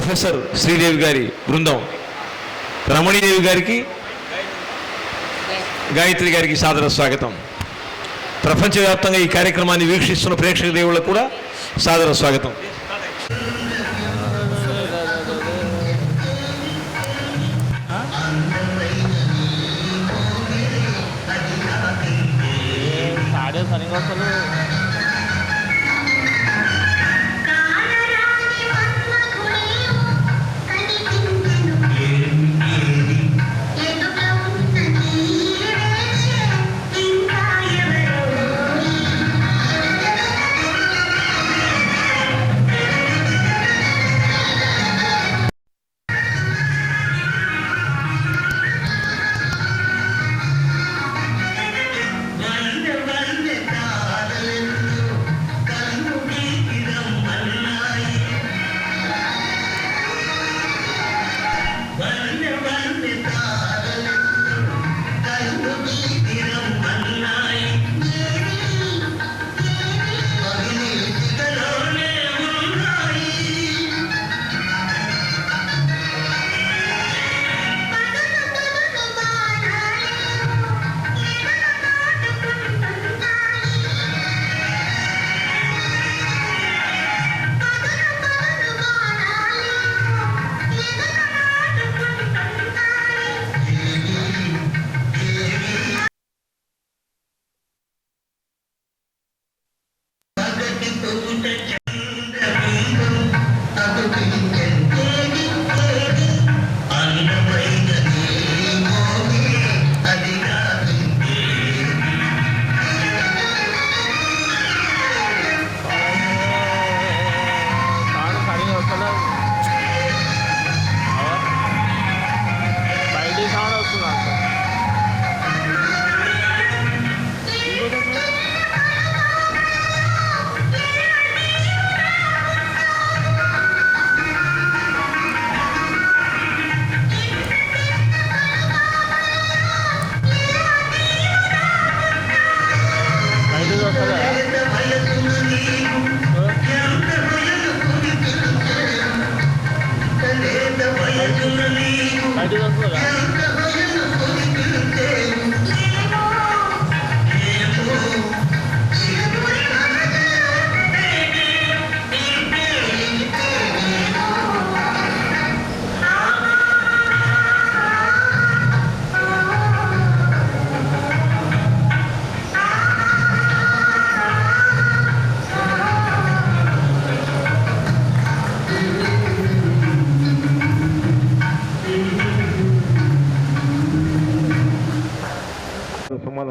Professor Sridevi గారి బృందం రమణీదేవి గారికి, గాయత్రి గారికి సాదర స్వాగతం. ప్రపంచవ్యాప్తంగా ఈ కార్యక్రమాన్ని వీక్షిస్తున్న ప్రేక్షక దేవుళ్ళకు కూడా సాదర స్వాగతం.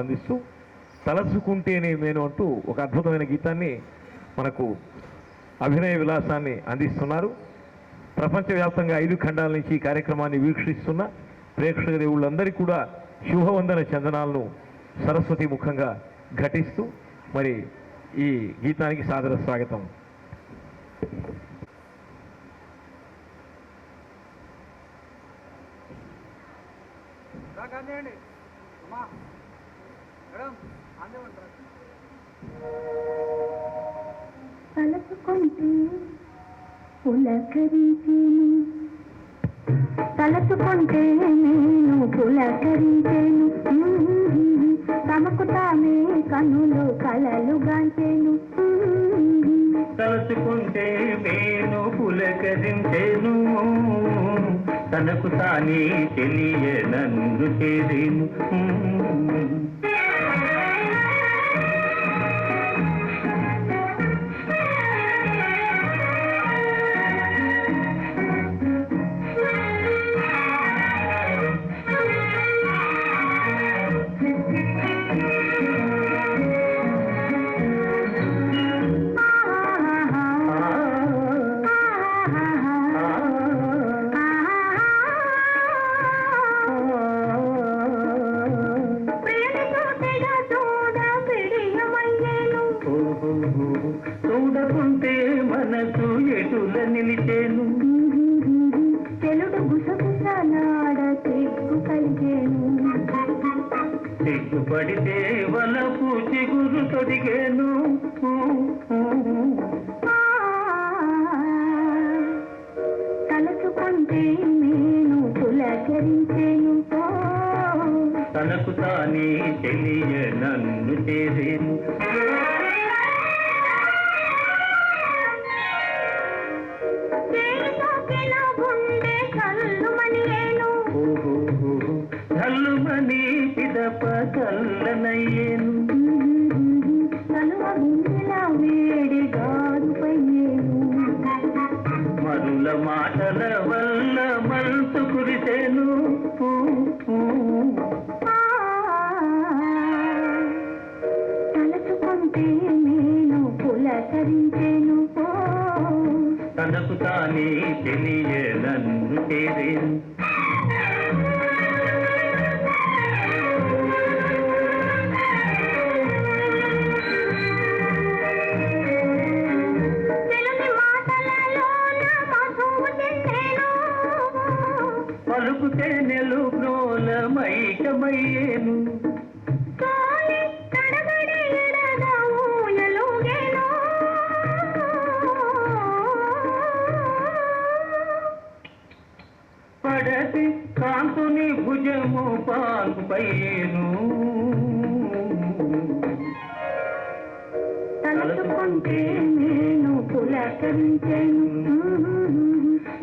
అందిస్తూ తలసుకుంటేనే మేను అంటూ ఒక అద్భుతమైన గీతాన్ని మనకు అభినయ విలాసాన్ని అందిస్తున్నారు. ప్రపంచవ్యాప్తంగా 5 ఖండాల నుంచి ఈ కార్యక్రమాన్ని వీక్షిస్తున్న ప్రేక్షక దేవుళ్ళందరికీ కూడా శుభవందన చందనాలను సరస్వతి ముఖంగా ఘటిస్తూ మరి ఈ గీతానికి సాదర స్వాగతం. తలచుకుంటే పులకరించేను, తలచుకుంటే నేను పులకరించేను, తమకు తామే కనులు కలలు గాంచేను. తలచుకుంటే నేను పులకరించేను, తనకు తానే తెలియ నన్ను చేరేను. చూడకుంటే మనసు ఎటుల నిలిచేను, తెలుడు గుసగుసలాడ సిగ్గు కలిగేను, సిగ్గుపడితే వలపు చిగురు తొడిగేను. తలుచుకుంటే నేను పులకరించేను తనకు తానే తెలియ నన్ను చేరేను గుండె కల్లుమనియేను కల్లుమని పిదప కల్లనయ్యేను కలువ గుండెల వేడి గారుపయ్యేను మరుల మాటల వల్ల మనసు కురిసేను తలుచుకుంటే నేను పులకరించేను తనకు తానే తెలియ నన్ను చేరేను పలుకుతే నెలు బ్రోలమైకమయ్యేను పడతి కాంతుని భుజము పాల్పయ్యేను తలుచుకుంటే నేను పులకరించేను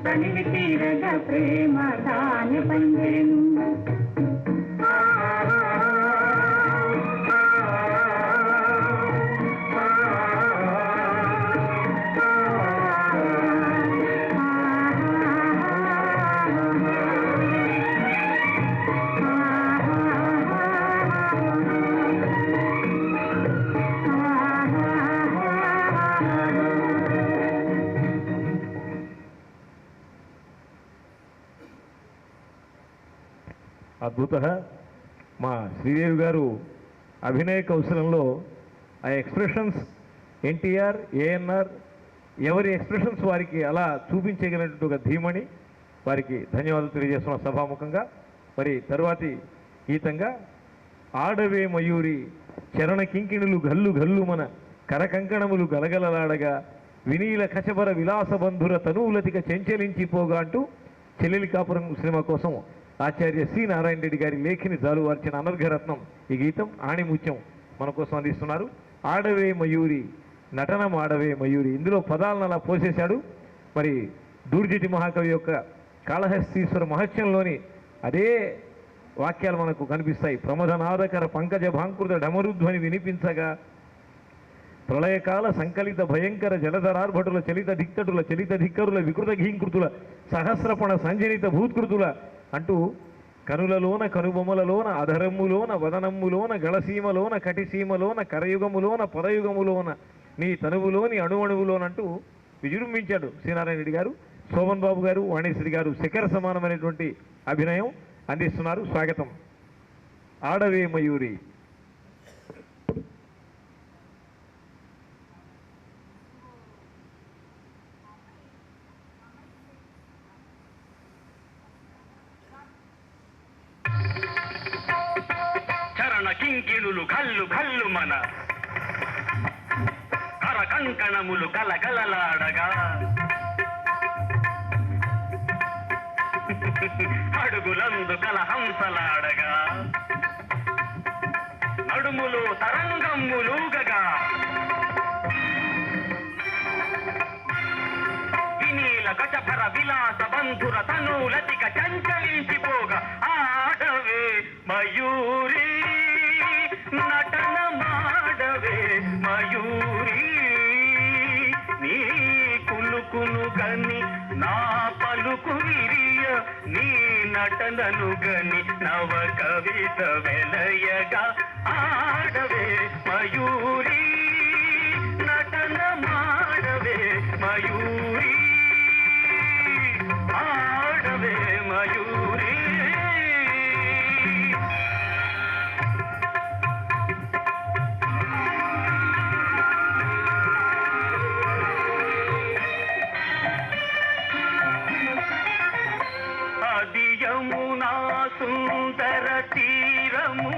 తనివి తీరగా ప్రేమ తానే పండేను అద్భుత మా శ్రీదేవి గారు అభినయ కౌశలంలో ఆ ఎక్స్ప్రెషన్స్ ఎన్టీఆర్ ఏఎన్ఆర్ ఎవరి ఎక్స్ప్రెషన్స్ వారికి అలా చూపించగలిగినటువంటి ఒక ధీమణి వారికి ధన్యవాదాలు తెలియజేస్తున్న సభాముఖంగా. మరి తరువాతి గీతంగా ఆడవే మయూరి చరణ కింకిణులు గల్లు గల్లు మన కరకంకణములు గలగలలాడగా వినీల కచబర విలాస బంధుర తనువులతిక చెంచలించిపోగా అంటూ చెల్లెలి కాపురం సినిమా కోసం ఆచార్య సి నారాయణ రెడ్డి గారి లేఖిని జాలువార్చిన అనర్ఘరత్నం ఈ గీతం ఆణిముత్యం మన కోసం అందిస్తున్నారు. ఆడవే మయూరి నటనం ఆడవే మయూరి ఇందులో పదాలను అలా పోసేశాడు. మరి దూర్జటి మహాకవి యొక్క కాళహస్తీశ్వర మహత్యంలోని అదే వాక్యాలు మనకు కనిపిస్తాయి. ప్రమదనాదకర పంకజ భాంకృత డమరుధ్వని వినిపించగా ప్రళయకాల సంకలిత భయంకర జలధరార్భటుల చలిత దిక్తటుల చలిత ధిక్కరుల వికృత ఘీంకృతుల సహస్రపణ సంజనిత భూత్కృతుల అంటూ కనులలోన కనుబొమ్మలలోన అధరమ్ములోన వదనమ్ములోన గళసీమలోన కటిసీమలోన కరయుగములోన పరయుగములోన నీ తనువులోని అణువణువులోనంటూ విజృంభించాడు శ్రీనారాయణ రెడ్డి గారు. శోభన్ బాబు గారు, వాణేశ్వరి గారు శిఖర సమానమైనటువంటి అభినయం అందిస్తున్నారు. స్వాగతం. ఆడవే మయూరి. కింకిణులు గల్లు గల్లు మన కర కంకణములు గలగలలాడగా అడుగులందు కలహంసలాడగా నడుములు తరంగమ్ములుగగా వినీల గజభర విలాస బంధుర తనులతిక చంచలించిపోగా ఆడవే మయూరి నటన మాడవే మయూరి నీ కులుకును గని నా పలుకు విరియ నీ నటనను గని నవ కవిత వెలయగా ఆడవే మయూరి నటన మాడవే మయూరి ఆడవే మయూరి. యమునా సుందర తీరము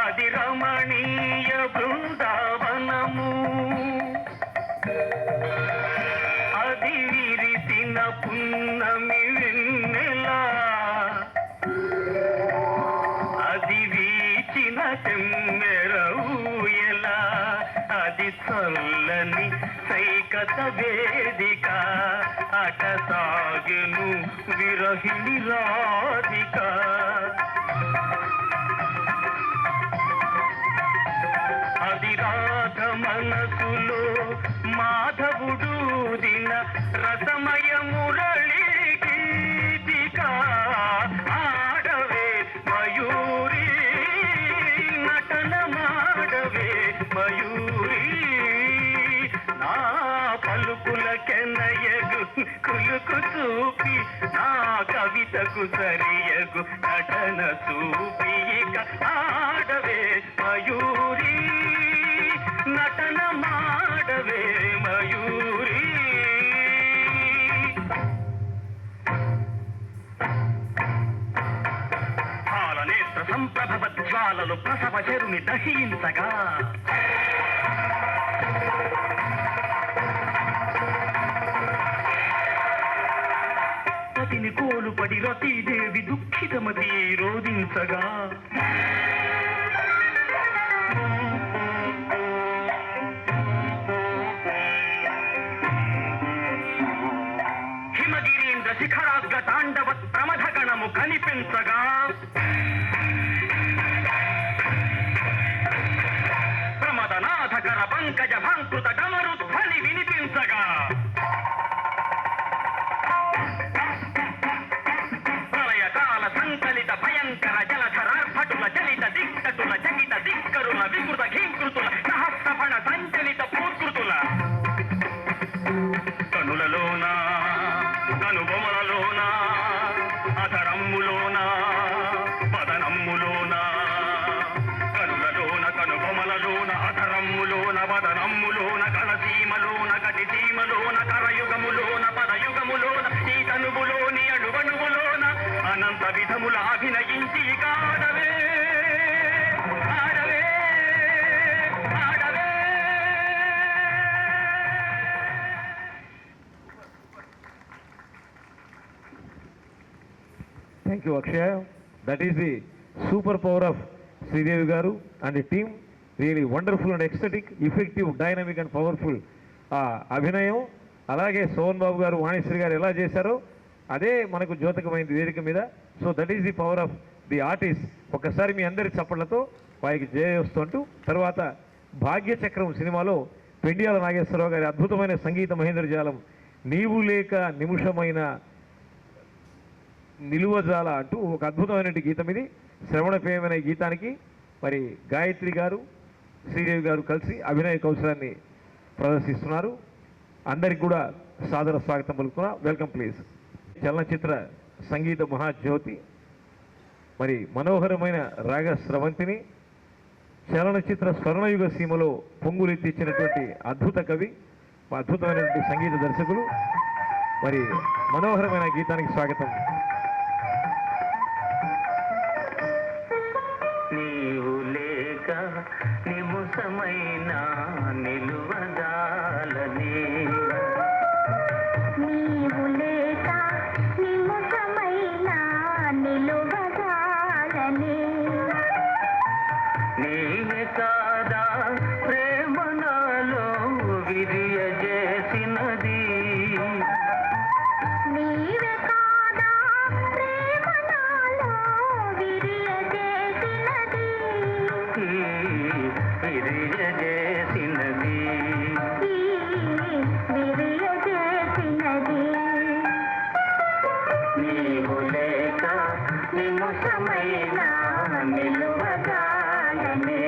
అది రమణీయ బృందావనము అది విరిసిన పుణ్య పున్నమి వెన్నెలా అది వీచిన తెమ్మెరవుయలా అది చల్లని సైకత వేదిక అట సాగెను విరహిణి రాధిక అది రాధ మనసులో మాధవుడు దిన రసమయ మురళి గీతిక ఆడవే మయూరి నటన మాడవే మయూరి నా పలుకుల కెన్నయగు కులుకు చూపి నా కవితకు సరియగు నటన చూపి ఇక ఆడవే మయూరి నటన మాడవే మయూరి పాలనేత్ర సంప్రభవ జ్వాలలు ప్రసవ చెరుని దహించగా పతిని కోలుపడి రతీదేవి దుఃఖితమతి రోధించగా హిమగిరీంద్ర శిఖరాగ్ర తాండవ ప్రమథగణము కనిపించగా ప్రమదనాథకర పంకజ భాంకృత డమరు ధ్వని వినిపించగా ప్రళయకాల సంకలిత భయంకర జలధరార్భటుల చలిత దిక్కటుల చకిత దిక్కరుల వికృత ఘీకృతుల సహస్రఫణ సంచలిత పూర్కృతుల కనులలోన కనుబొమలలోన అధరమ్ములోన పదనమ్ములోన కనులలోన కనుబొమలలోన అధరమ్ములోన పదనమ్ములోన కళసీమలోన కటిసీమలోన కరయుగములోన పదయుగములోన ఈ తనువులోని అణువణువులోన అనంత విధముల అభినయించి కాడవే ఆడవే ఆడవే thank you Akshaya. That is the super power of Sridevi garu and the team. Really wonderful and ecstatic, effective, dynamic and powerful అభినయం. అలాగే సోహన్ బాబు గారు, వాణిశ్రీ గారు ఎలా చేశారో అదే మనకు ద్యోతకమైంది వేదిక మీద. So that is the power of the artist. ఒక్కసారి మీ అందరి చప్పట్లతో వారికి జయవస్తుంటూ తర్వాత భాగ్యచక్రం సినిమాలో పెండియాల నాగేశ్వరరావు గారి అద్భుతమైన సంగీత మహేంద్రజాలం, నీవు లేక నిమిషమైన నిలువజాల అంటూ ఒక అద్భుతమైన గీతం ఇది. శ్రవణప్రియమైన ఈ గీతానికి మరి గాయత్రి గారు, శ్రీదేవి గారు కలిసి అభినయ కౌశలాన్ని ప్రదర్శిస్తున్నారు. అందరికి కూడా సాదర స్వాగతం పలుకున్నా. Welcome please. చలనచిత్ర సంగీత మహాజ్యోతి, మరి మనోహరమైన రాగ స్రవంతిని, చలనచిత్ర స్వర్ణయుగ సీమలో పొంగులెత్తిచ్చినటువంటి అద్భుత కవి, అద్భుతమైనటువంటి సంగీత దర్శకులు, మరి మనోహరమైన గీతానికి స్వాగతం. నీవు లేక నిముసమైన నిలువదాలని నీవు లేక నిముఖమైన నిలువజాలని నీవే కాదా ప్రేమ నాలో విరియజేసినది నీవే కాదా ప్రేమ నాలో విరియజేసినది విరియజేసినది ఈ విరియజేసినది నీవు లేక నిముషమైన నిలువజాలని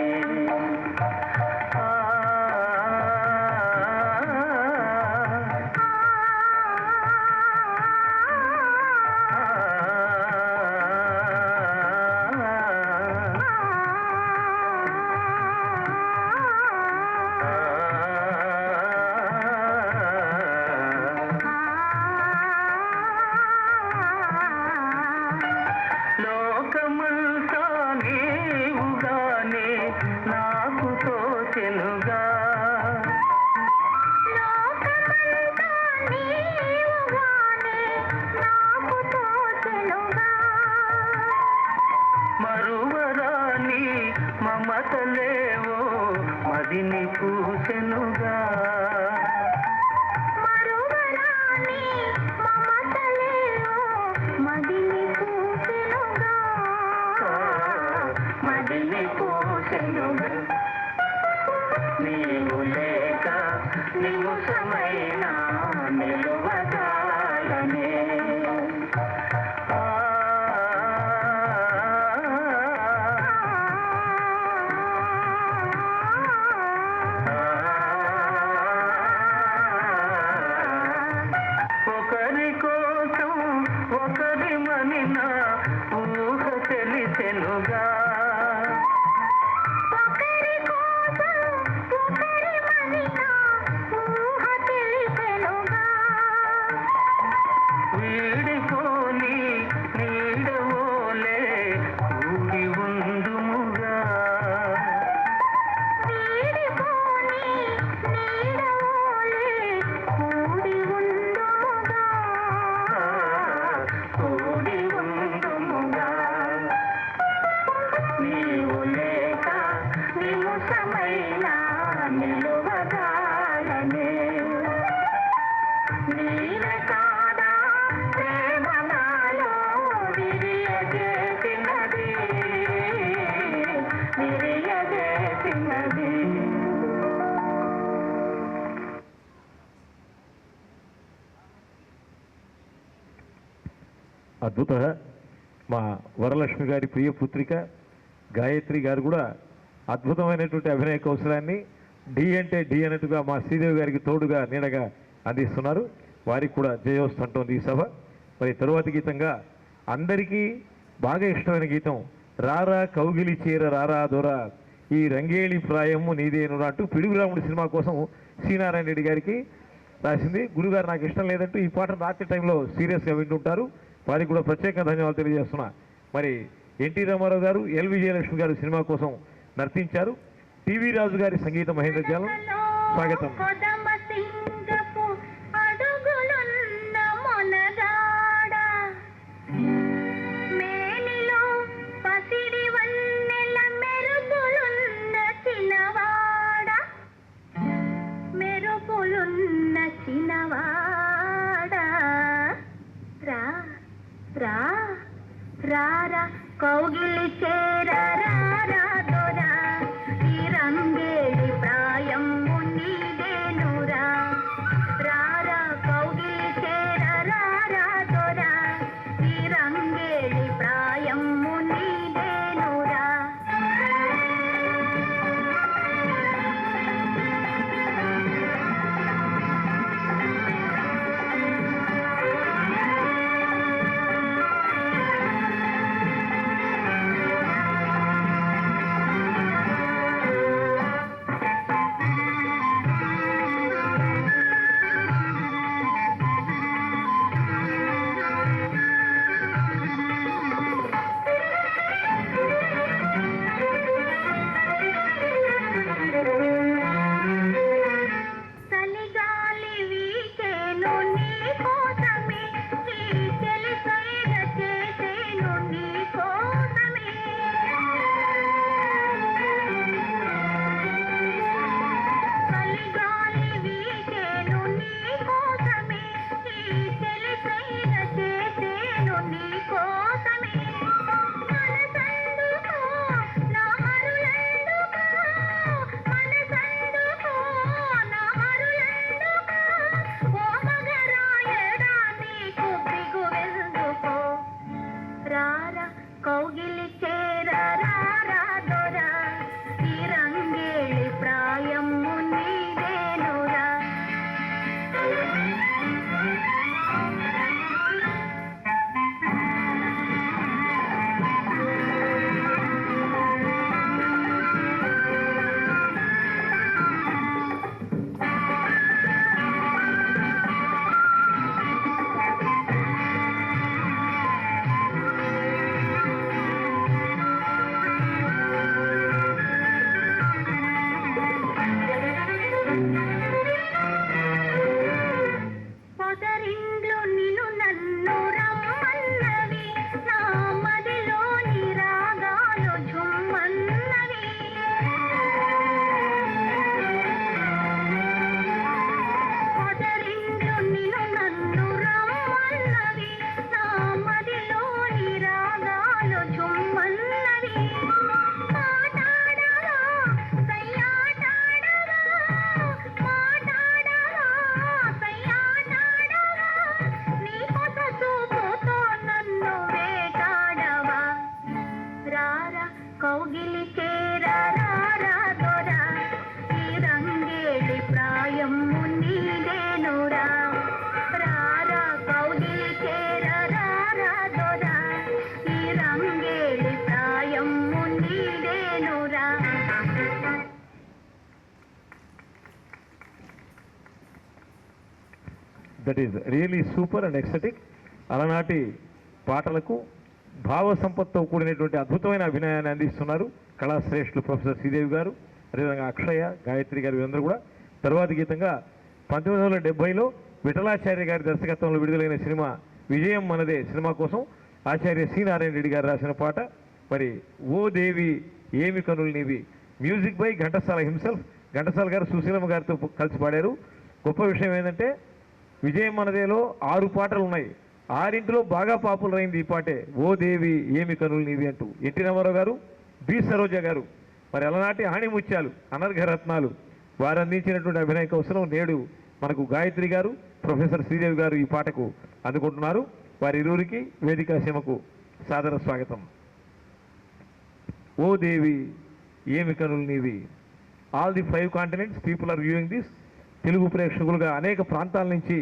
లోకమంతా నీవుగానే నా తెలిసెనుగా ఒకరి కోసం ఒకరి మనిన ఊహ తెలిసెనుగా వీడిపోని నీడవోలే కూడి ఉందుముగా వీడిపోని నీడవోలే కూడి ఉందుముగా కూడి ఉందుముగా నీవు లేక నిముషమైన నిలువగాలనే నీవే కాదా ప్రేమ నాలో విరియజేసినది విరియజేసినది అద్భుత మా వరలక్ష్మి గారి ప్రియ పుత్రిక గాయత్రి గారు కూడా అద్భుతమైనటువంటి అభినయ కౌశలాన్ని డి అంటే డి అన్నట్టుగా మా శ్రీదేవి గారికి తోడుగా నీడగా అందిస్తున్నారు. వారికి కూడా జయోస్తు అంటోంది ఈ సభ. మరి తరువాతి గీతంగా అందరికీ బాగా ఇష్టమైన గీతం రారా కౌగిలి చీర రారా దొర ఈ రంగేళి ప్రాయము నీదేనురా అంటూ పిడుగురాముడి సినిమా కోసం శ్రీనారాయణ రెడ్డి గారికి రాసింది. గురుగారు నాకు ఇష్టం లేదంటూ ఈ పాట రాత్రి టైంలో సీరియస్గా వింటుంటారు. వారికి కూడా ప్రత్యేక ధన్యవాదాలు తెలియజేస్తున్నా. మరి ఎన్టీ రామారావు గారు ఎల్ విజయలక్ష్మి గారు సినిమా కోసం నర్తించారు. టీవీ రాజు గారి సంగీత మహేంద్ర జాలం. స్వాగతం. కొదమ సింగపు అడుగులున్న మొనగాడ మేనిలో పసిడి వన్నెల మెరుపులున్న చిన్నవాడ మెరుపులున్న చిన్నవాడ రా రా రారా కౌగిలి చేర రారా దొరా ఈ రంగేలి ప్రాయము నీదేనురా రారా కౌగిలి చేర రారా దొరా ఈ రంగేలి ప్రాయము నీదేనురా that is really super and ecstatic. అలనాటి పాటలకు భావ సంపత్తో కూడినటువంటి అద్భుతమైన అభినయాన్ని అందిస్తున్నారు కళాశ్రేష్ఠులు ప్రొఫెసర్ శ్రీదేవి గారు, అదేవిధంగా అక్షయ, గాయత్రి గారు, వీరందరూ కూడా. తరువాతి గీతంగా 1970లో విఠలాచార్య గారి దర్శకత్వంలో విడుదలైన సినిమా విజయం మనదే సినిమా కోసం ఆచార్య సి నారాయణ రెడ్డి గారు రాసిన పాట. మరి ఓ దేవి ఏమి కనులు నీవి, music by Ghantasala himself. Ghantasala గారు సుశీలమ్మ గారితో కలిసి పాడారు. గొప్ప విషయం ఏంటంటే విజయం మనదేలో 6 పాటలు ఉన్నాయి, 6 బాగా పాపులర్ అయింది ఈ పాటే, ఓ దేవి ఏమి కనులు నీవి అంటూ. ఎన్టీ రామారావు గారు, బి సరోజ గారు, మరి అలనాటి ఆణిముత్యాలు, అనర్ఘరత్నాలు, వారు అందించినటువంటి అభినయ కౌశలం నేడు మనకు గాయత్రి గారు, ప్రొఫెసర్ శ్రీదేవి గారు ఈ పాటకు అందుకుంటున్నారు. వారి ఇరువురికి వేదిక సీమకు సాదర స్వాగతం. ఓ దేవి ఏమి కనులు నీవి. All the 5 continents people are viewing this. Telugu ప్రేక్షకులుగా అనేక ప్రాంతాల నుంచి,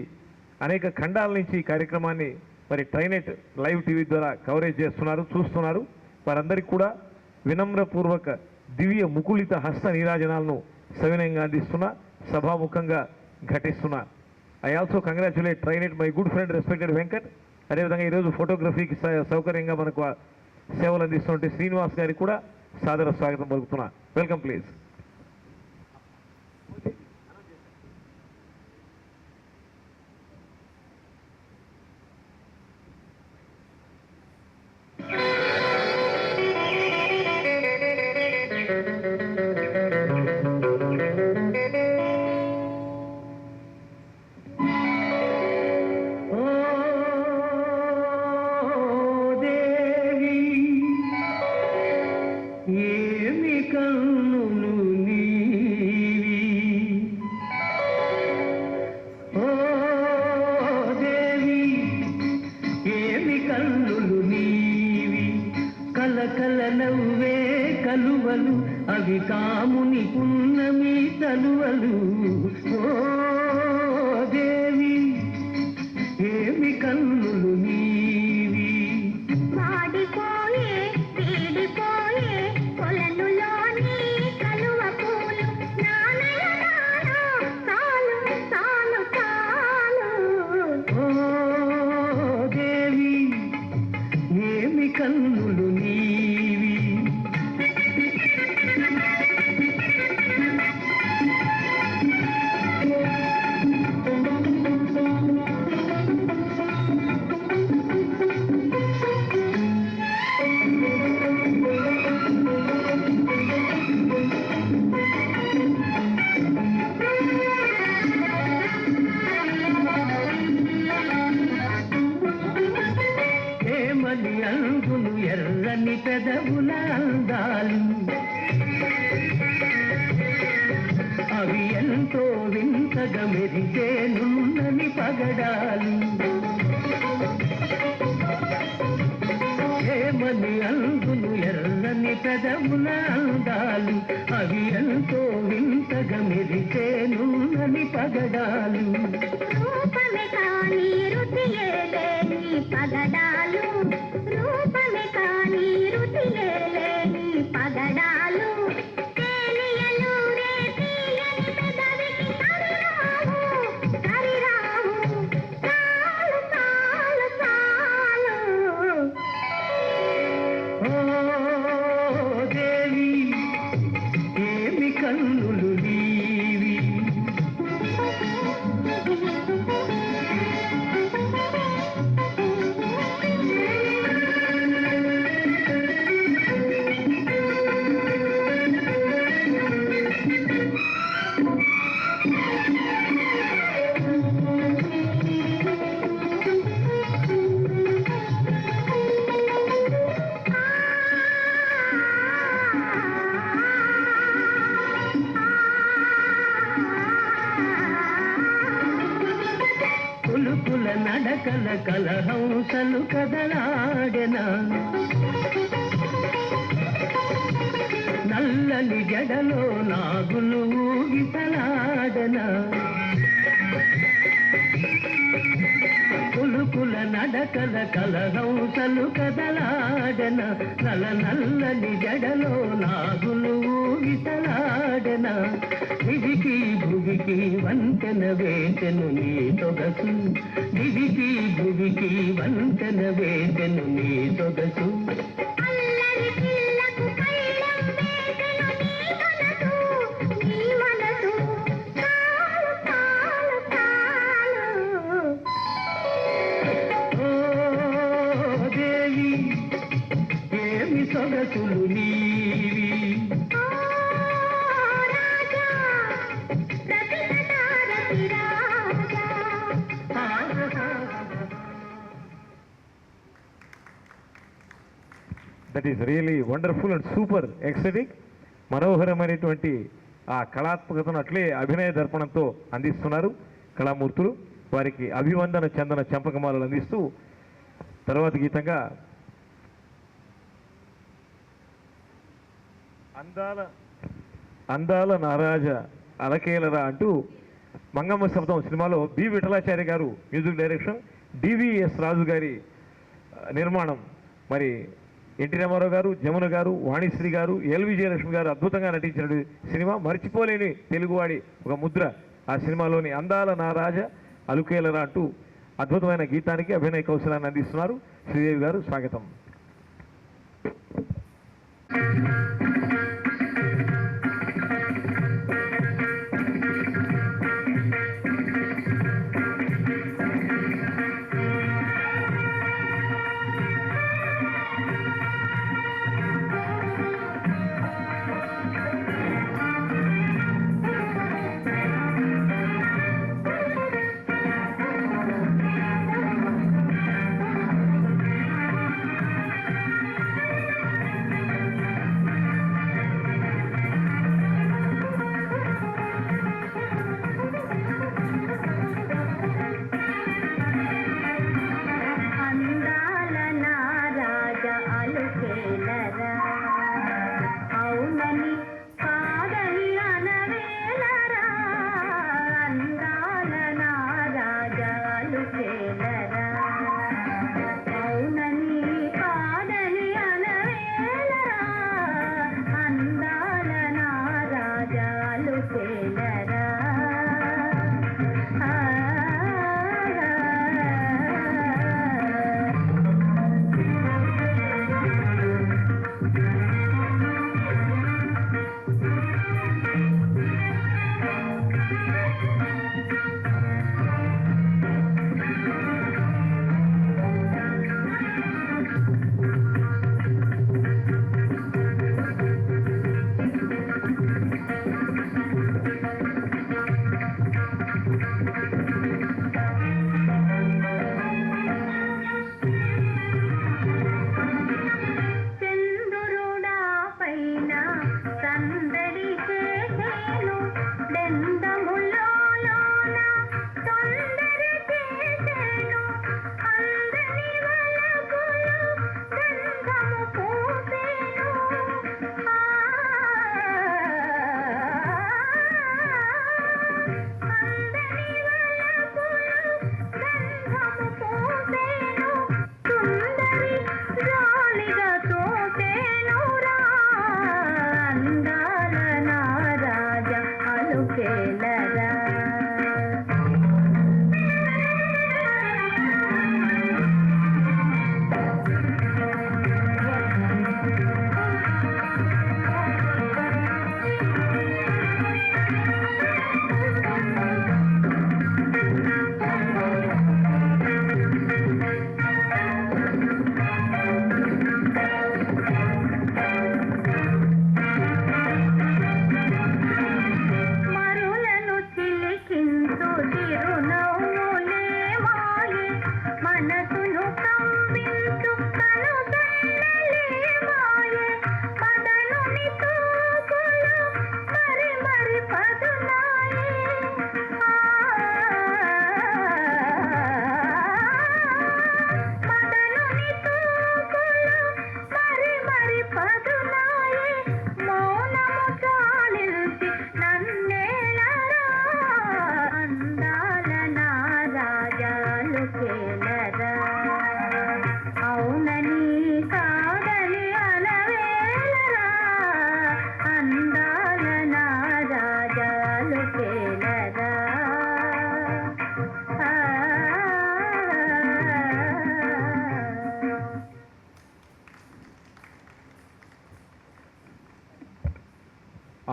అనేక ఖండాల నుంచి ఈ కార్యక్రమాన్ని మరి ట్రైనెట్ లైవ్ టీవీ ద్వారా కవరేజ్ చేస్తున్నారు, చూస్తున్నారు. వారందరికీ కూడా వినమ్రపూర్వక దివ్య ముకుళిత హస్త నీరాజనాలను సవినయంగా అందిస్తున్నా, సభాముఖంగా ఘటిస్తున్నా. I also congratulate Trinet my good friend respected Venkat. అదేవిధంగా ఈరోజు ఫోటోగ్రఫీకి సౌకర్యంగా మనకు సేవలు అందిస్తున్నట్టు శ్రీనివాస్ గారికి కూడా సాదర స్వాగతం పలుకుతున్నా. Welcome please. కలకల నవ్వే కలువలు అవి కాముని పున్నమి తలువలు. ఓ దేవి ఏమి కన్నులు నీవి. వాడిపోయే వీడిపోయే కొలనులోని కలువ పూలు నానయనాలు చాలు చాలు చాలు. ఓ దేవి ఏమి కన్నులు నీవి. ఏమని అందును ఎర్రని పెదవుల అందాలు, అవి ఎంతో వింతగా మెరిసే నున్నని పగడాలు. ఏమని అందును ఎర్రని పెదవుల అందాలు, అవి ఎంతో వింతగా మెరిసే నున్నని పగడాలు. రూపమే కాని రుచియే లేని పగడాలు, రూపమే కాని రుచియే లేని పగడాలు. తేలియలు రే తీయని పెదవికి సరిరావు సరిరావు, చాలు చాలు చాలు. ఓ దేవి ఏమి కన్నులు నీవి. పులుపుల నడకల కలహంసలు కదలాడెనా, నల్లని జడలో నాగులు ఊగిసలాడెనా. కులుకుల నడకల కలహంసలు కదలాడెన నల్ల నల్లని జడలో నాగులు ఊగిసలాడెన దివికి భువికి వంతెన వేసెను నీ సొగసు దివికి భువికి వంతెన వేసెను నీ సొగసు అల్లరి పిల్లకు కళ్ళం వేసెను నీ మనసు తాలు తాలు తాలు ఓ దేవి ఏమి సొగసులు నీవి ఓ రాజా రతిరతారతి రాజా that is really wonderful and super exciting. మనోహరమైనటువంటి ఆ కళాత్మకతను అట్లే అభినయ దర్పణంతో అందిస్తున్నారు కళామూర్తులు. వారికి అభివందన చందన చంపకమాలలు అందిస్తూ తర్వాత గీతంగా అందాల నారాజ అలకేలరా అంటూ మంగమ్మ శబ్దం సినిమాలో బి విఠలాచార్య గారు మ్యూజిక్ డైరెక్షన్, డివిఎస్ రాజు గారి నిర్మాణం. మరి ఎన్టీ రామారావు గారు, జమున గారు, వాణిశ్రీ గారు, ఎల్ విజయలక్ష్మి గారు అద్భుతంగా నటించిన సినిమా. మర్చిపోలేని తెలుగువాడి ఒక ముద్ర ఆ సినిమాలోని అందాల నారాజ అలుకేలరా అంటూ అద్భుతమైన గీతానికి అభినయ కౌశలాన్ని అందిస్తున్నారు శ్రీదేవి గారు. స్వాగతం.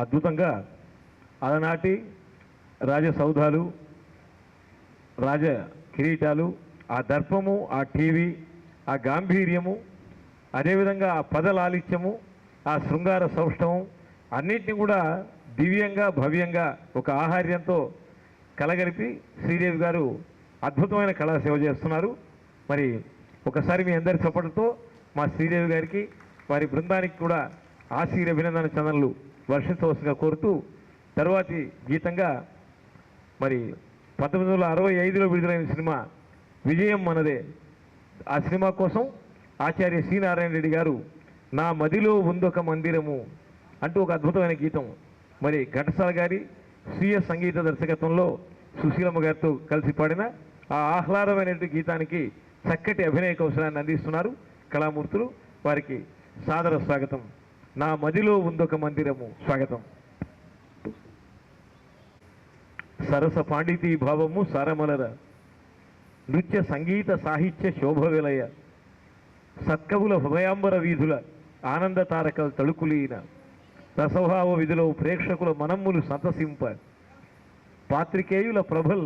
అద్భుతంగా అలనాటి రాజసౌధాలు, రాజ కిరీటాలు, ఆ దర్పము, ఆ టీవీ, ఆ గాంభీర్యము, అదేవిధంగా ఆ పదలాలిత్యము, ఆ శృంగార సౌష్ఠవం అన్నింటినీ కూడా దివ్యంగా భవ్యంగా ఒక ఆహార్యంతో కలగలిపి శ్రీదేవి గారు అద్భుతమైన కళాసేవ చేస్తున్నారు. మరి ఒకసారి మీ అందరి చప్పట్లతో మా శ్రీదేవి గారికి వారి బృందానికి కూడా ఆశీర్ అభినందన చందనలు వర్షించవలసిందిగా కోరుతూ తర్వాతి గీతంగా మరి 1965లో విడుదలైన సినిమా విజయం మనదే. ఆ సినిమా కోసం ఆచార్య సి నారాయణ రెడ్డి గారు నా మదిలో ఉందొక మందిరము అంటూ ఒక అద్భుతమైన గీతం మరి ఘంటసాల గారి స్వీయ సంగీత దర్శకత్వంలో సుశీలమ్మ గారితో కలిసి పాడిన ఆ ఆహ్లాదమైనటువంటి గీతానికి చక్కటి అభినయ కౌశలాన్ని అందిస్తున్నారు కళామూర్తులు. వారికి సాదర స్వాగతం. నా మదిలో ఉందొక మందిరము. స్వాగతం. సరస పాండితీ భావము సారమలర నృత్య సంగీత సాహిత్య శోభ విలయ సత్కవుల హృదయాంబర వీధుల ఆనంద తారకల తళుకులీన రసభావ విధిలో ప్రేక్షకుల మనమ్ములు సంతసింప పాత్రికేయుల ప్రభల్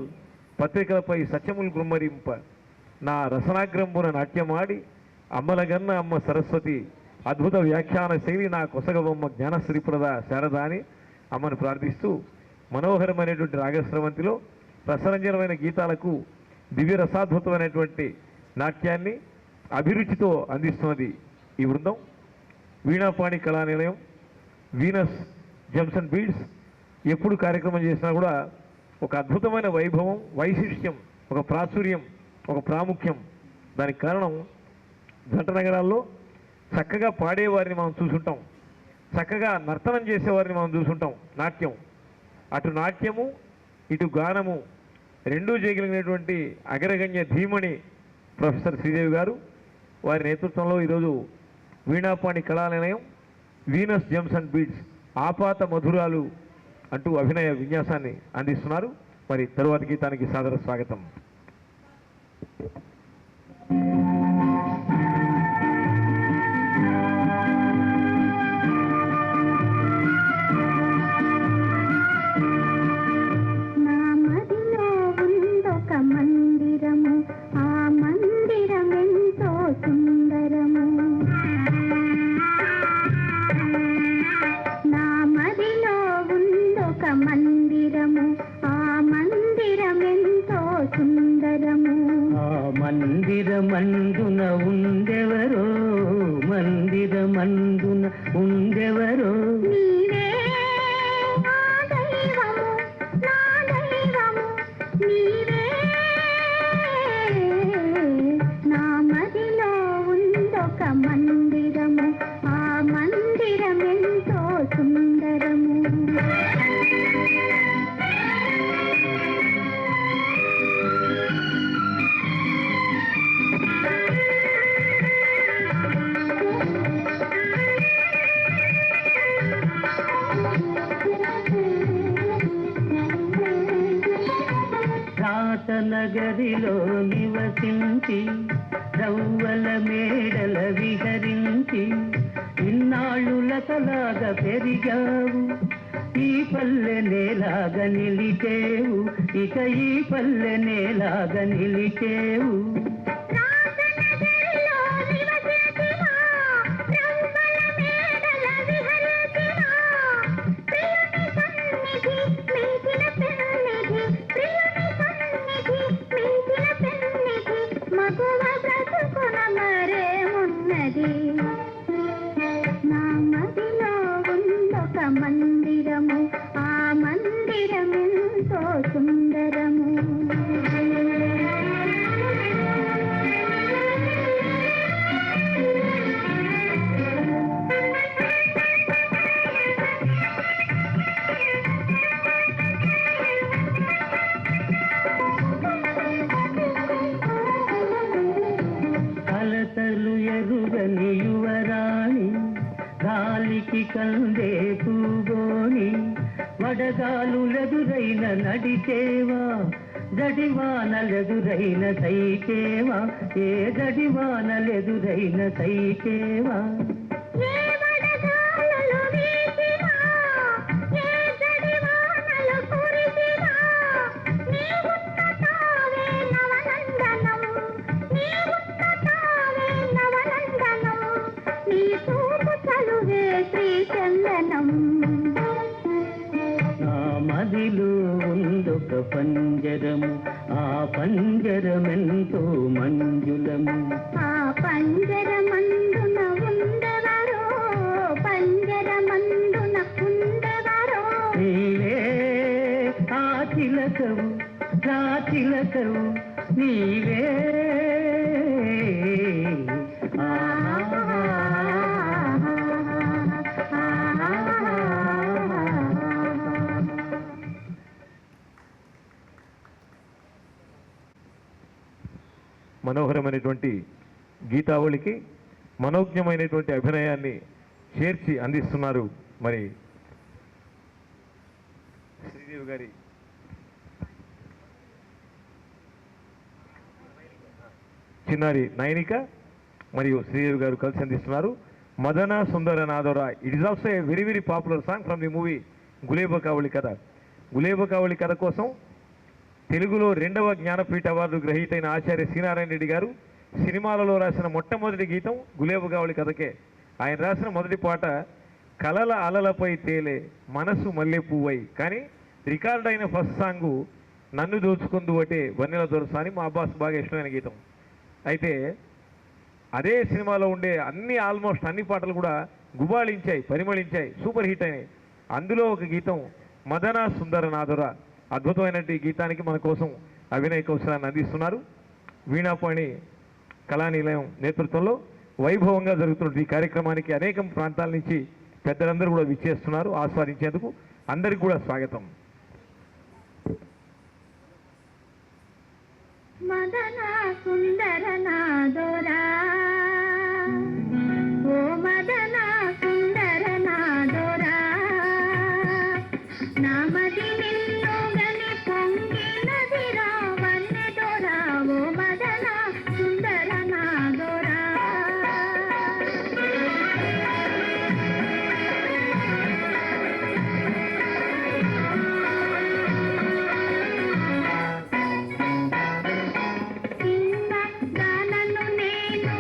పత్రికలపై సత్యములు గుమ్మరింప నా రసనాగ్రంబున నాట్యమాడి అమ్మలగన్న అమ్మ సరస్వతి అద్భుత వ్యాఖ్యాన శైలి నా కొసగబొమ్మ జ్ఞానశ్రీప్రద శారద అని అమ్మను ప్రార్థిస్తూ మనోహరమైనటువంటి రాగస్రవంతిలో రసరంజనమైన గీతాలకు దివ్య రసాద్భుతమైనటువంటి నాట్యాన్ని అభిరుచితో అందిస్తున్నది ఈ బృందం. Veenapani Kalanilayam, Venus Gems and Beads ఎప్పుడు కార్యక్రమం చేసినా కూడా ఒక అద్భుతమైన వైభవం, వైశిష్ట్యం, ఒక ప్రాచుర్యం, ఒక ప్రాముఖ్యం. దానికి కారణం జంట నగరాల్లో చక్కగా పాడేవారిని మనం చూసుంటాం, చక్కగా నర్తనం చేసేవారిని మనం చూసుంటాం. నాట్యం, అటు నాట్యము ఇటు గానము రెండూ చేయగలిగినటువంటి అగ్రగణ్య ధీమణి ప్రొఫెసర్ శ్రీదేవి గారు. వారి నేతృత్వంలో ఈరోజు Veenapani Kalanilayam, Venus Gems and Beads ఆపాత మధురాలు అంటూ అభినయ విన్యాసాన్ని అందిస్తున్నారు. మరి తరువాతి గీతానికి సాదర స్వాగతం. మందిరమందున ఉండెవరో, మందిరమందున ఉండెవరో, నీవే నా దైవము, నా దైవము నీవే. నా మదిలో ఉందొక మందిరము, ఆ మందిరమెంతో సుందరము. నగరిలో నివసించి రవ్వల మేడల విహరించి ఇన్నాళ్ళులతలాగా పెరిగావు, ఈ పల్లె నేలాగా నిలిచేవు, ఇక ఈ పల్లె నేలాగా నిలిచేవు. నా మదిలో ఉందొక మందిరము, ఆ మందిరమెంతో సుందరము. కలతలు ఎరుగని యువరాణి, గాలికి కందే పూగోని, వడగాలులెదురైన నడిచేవా, జడివానలెదురైన సైకేవా, ఏ జడివానలెదురైన సైకేవా. ఏ వడగాలులు వీచినా, పంజరమందున ఉండెవరో పంజరమందున ఉండెవరో నీవే ఆ చిలకవు నా చిలకవు నీవే మనోహరమైనటువంటి గీతావళికి మనోజ్ఞమైనటువంటి అభినయాన్ని చేర్చి అందిస్తున్నారు మరి శ్రీదేవి గారి చిన్నారి నయనిక మరియు శ్రీదేవి గారు కలిసి అందిస్తున్నారు. మదన సుందర నాదోరా it is also a very very popular song from the movie Gulebakavali Katha. Gulebakavali కథ కోసం తెలుగులో 2వ జ్ఞానపీఠ అవార్డు గ్రహీత అయిన ఆచార్య శ్రీనారాయణ రెడ్డి గారు సినిమాలలో రాసిన మొట్టమొదటి గీతం గులేబ కావళి కథకే. ఆయన రాసిన మొదటి పాట కలల అలలపై తేలే మనసు మల్లె పువ్వై, కానీ రికార్డ్ అయిన ఫస్ట్ సాంగు నన్ను దోచుకుందు అంటే వన్నెల దొరసాని మా అబ్బాస్ బాగా ఇష్టమైన గీతం. అయితే అదే సినిమాలో ఉండే ఆల్మోస్ట్ అన్ని పాటలు కూడా గుబాళించాయి, పరిమళించాయి, సూపర్ హిట్ అయినాయి. అందులో ఒక గీతం మదన సుందర నాదొర. అద్భుతమైనటువంటి ఈ గీతానికి మన కోసం అభినయ కౌశలాన్ని అందిస్తున్నారు. వీణాపాణి కళానిలయం నేతృత్వంలో వైభవంగా జరుగుతున్న ఈ కార్యక్రమానికి అనేక ప్రాంతాల నుంచి పెద్దలందరూ కూడా విచ్చేస్తున్నారు ఆస్వాదించేందుకు. అందరికీ కూడా స్వాగతం. మదన సుందర నాదోరా ఓ మదన సుందర నాదోరా నామది నిన్ను గని పొంగినదిరా వన్నెదోరా ఓ మదన సుందర నాదోరా చిన్న దానను నేను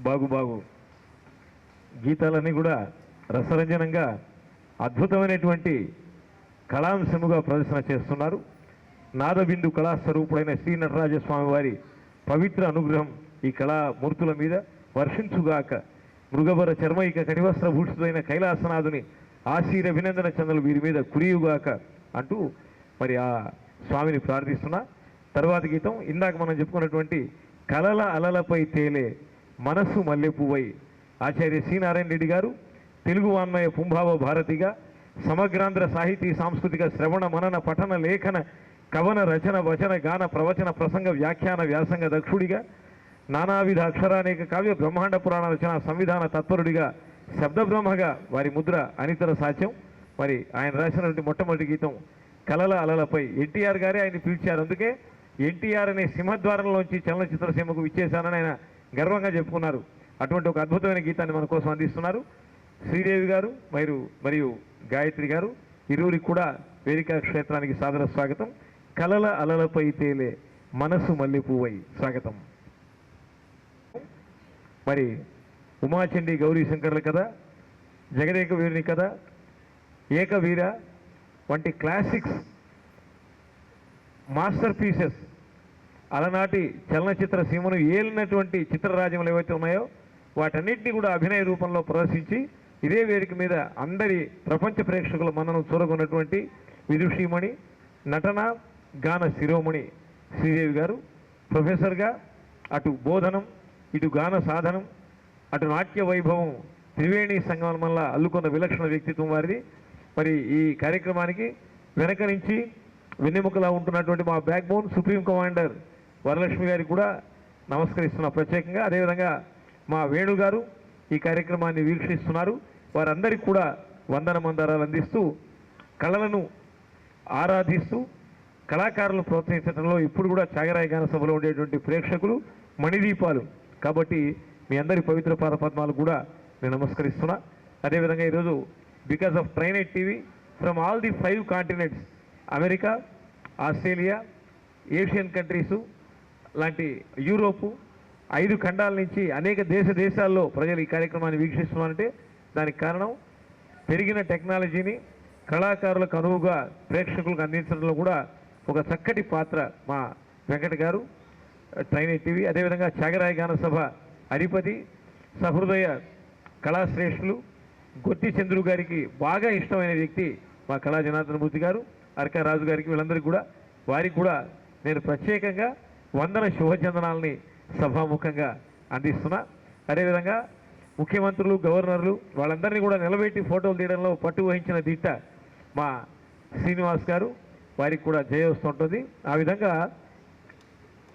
బాగు గీతాలన్నీ కూడా రసరంజనంగా అద్భుతమైనటువంటి కళాంశముగా ప్రదర్శన చేస్తున్నారు. నాదబిందు కళాస్వరూపుడైన శ్రీ నటరాజస్వామి వారి పవిత్ర అనుగ్రహం ఈ కళామూర్తుల మీద వర్షించుగాక. మృగబర చర్మైక కటివస్త్ర భూషితుడైన కైలాసనాథుని ఆశీర్ అభినందన చంద్రులు వీరి మీద కురియుగాక అంటూ మరి ఆ స్వామిని ప్రార్థిస్తున్నా. తర్వాత గీతం ఇందాక మనం చెప్పుకున్నటువంటి కలల అలలపై తేలే మనస్సు మల్లెపువ్వై ఆచార్య సి నారాయణ రెడ్డి గారు తెలుగు వాన్మయ పుంభావ భారతిగా సమగ్రాంధ్ర సాహితీ సాంస్కృతిక శ్రవణ మనన పఠన లేఖన కవన రచన వచన గాన ప్రవచన ప్రసంగ వ్యాఖ్యాన వ్యాసంగ దక్షుడిగా నానావిధ అక్షరానేక కావ్య బ్రహ్మాండ పురాణ రచన సంవిధాన తత్పరుడిగా శబ్దబ్రహ్మగా వారి ముద్ర అనితర సాధ్యం. మరి ఆయన రాసినటువంటి మొట్టమొదటి గీతం కలల అలలపై ఎన్టీఆర్ గారే ఆయన పిలిచారు. అందుకే ఎన్టీఆర్ అనే సింహద్వారంలోంచి చలనచిత్ర సీమకు విచ్చేశానని ఆయన గర్వంగా చెప్పుకున్నారు. అటువంటి ఒక అద్భుతమైన గీతాన్ని మన కోసం అందిస్తున్నారు శ్రీదేవి గారు మరియు గాయత్రి గారు. ఇరువురికి కూడా వేదికా క్షేత్రానికి సాదర స్వాగతం. కలల అలలపై తేలే మనసు మల్లెపువ్వై స్వాగతం. మరి ఉమాచండి గౌరీ శంకర్ల కథ, జగదేక వీరుని కథ, ఏకవీర వంటి క్లాసిక్స్ మాస్టర్ పీసెస్ అలనాటి చలనచిత్ర సీమను ఏలినటువంటి చిత్రరాజ్యములు ఏవైతే ఉన్నాయో వాటన్నిటిని కూడా అభినయ రూపంలో ప్రదర్శించి ఇదే వేదిక మీద అందరి ప్రపంచ ప్రేక్షకుల మనను చూరగొన్నటువంటి విదుషీమణి, నటన గాన శిరోమణి శ్రీదేవి గారు. ప్రొఫెసర్గా అటు బోధనం, ఇటు గాన సాధనం, అటు నాట్య వైభవం త్రివేణి సంగమం వల్ల అల్లుకున్న విలక్షణ వ్యక్తిత్వం వారిది. మరి ఈ కార్యక్రమానికి వెనక నుంచి వెన్నెముకలా ఉంటున్నటువంటి మా back bone supreme commander Varalakshmi గారికి కూడా నమస్కరిస్తున్నా ప్రత్యేకంగా. అదేవిధంగా మా వేణు గారు ఈ కార్యక్రమాన్ని వీక్షిస్తున్నారు. వారందరికీ కూడా వందన మందారాలు అందిస్తూ కళలను ఆరాధిస్తూ కళాకారులను ప్రోత్సహించడంలో ఇప్పుడు కూడా త్యాగరాయ గాన సభలో ఉండేటువంటి ప్రేక్షకులు మణిదీపాలు. కాబట్టి మీ అందరి పవిత్ర పాదపద్మాలు కూడా నేను నమస్కరిస్తున్నా. అదేవిధంగా ఈరోజు because of Trinet TV from all the 5 continents, America, Australia, Asian countries లాంటి యూరోపు 5 ఖండాల నుంచి అనేక దేశాల్లో ప్రజలు ఈ కార్యక్రమాన్ని వీక్షిస్తున్నారంటే దానికి కారణం పెరిగిన టెక్నాలజీని కళాకారులకు అనువుగా ప్రేక్షకులకు అందించడంలో కూడా ఒక చక్కటి పాత్ర మా వెంకట గారు, ట్రైనెట్ టీవీ. అదేవిధంగా త్యాగరాయ గాన సభ అధిపతి, సహృదయ కళాశ్రేష్ఠులు గొత్తి చంద్రు గారికి బాగా ఇష్టమైన వ్యక్తి మా కళా జనార్దన మూర్తి గారు, అర్కా రాజు గారికి, వీళ్ళందరికీ కూడా వారికి కూడా నేను ప్రత్యేకంగా వందన శుభచందనాలని సభాముఖంగా అందిస్తున్నా. అదేవిధంగా ముఖ్యమంత్రులు, గవర్నర్లు వాళ్ళందరినీ కూడా నిలబెట్టి ఫోటోలు తీయడంలో పట్టు వహించిన దిట్ట మా శ్రీనివాస్ గారు, వారికి కూడా జయ వస్తుంటుంది. ఆ విధంగా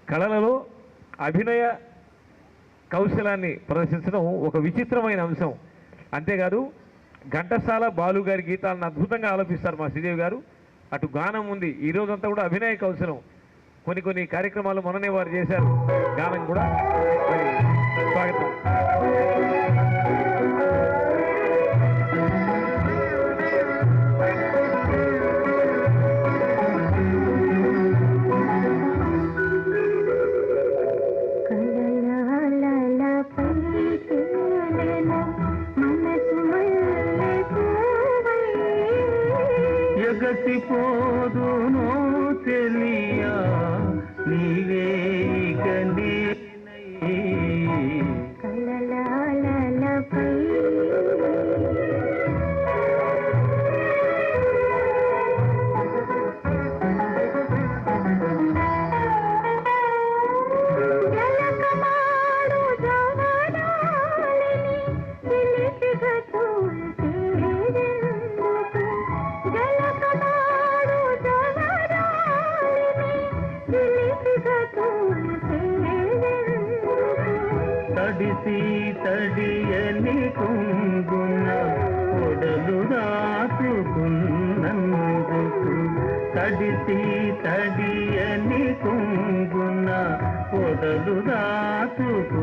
కళలలో అభినయ కౌశలాన్ని ప్రదర్శించడం ఒక విచిత్రమైన అంశం. అంతేకాదు ఘంటసాల బాలు గారి గీతాలను అద్భుతంగా ఆలపిస్తారు మా శ్రీదేవి గారు. అటు గానం ఉంది, ఈ రోజంతా కూడా అభినయ కౌశలం. కొన్ని కార్యక్రమాలు మొన్ననే వారు చేశారు, గానం కూడా. మరి స్వాగతం. ఎగసిపోదునో తెలియా నీవే గండినై కలలాలపై జలకమాడు జవనాలిని పిలిపిగా చూల్చేదెందుకు. జలకమాడు జవనాలిని పిలిపిగా చూల్చేదెందుకు. తడిసి తడియని కుంగున ఒడలు దాచుకున్నందుకు. తడిసి తడియని కుంగున ఒడలు దాచుకున్నందుకు.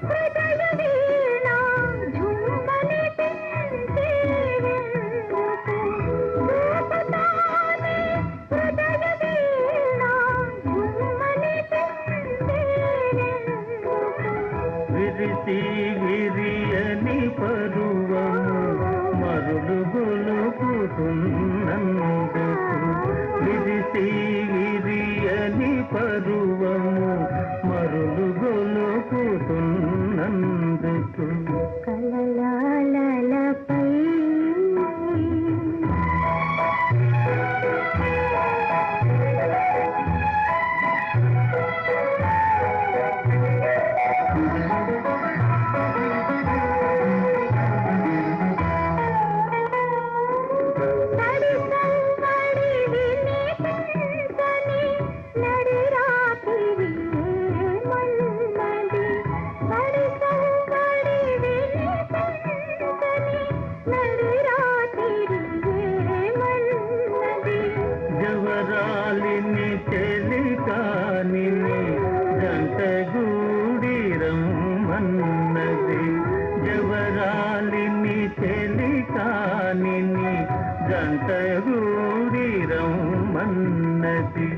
హృదయ వీణ చెలికాని జంటగూడిరమ్మన్నది జవరాలిని చెలికాని జంటగూడిరమ్మన్నది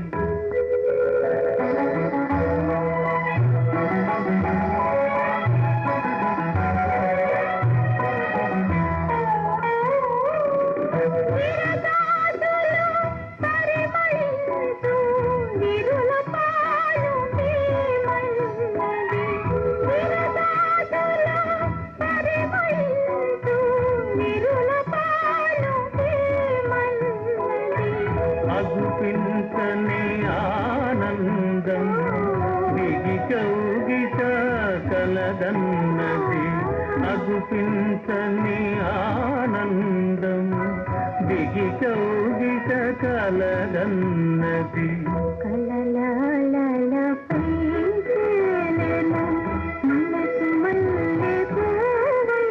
అగుపించని ఆనందం దిగి చౌగిట కలదన్నది అగుపించని ఆనందం దిగి చౌగిట కలదన్నది కలలలలపై తేలెను మనసు మల్లె పూవై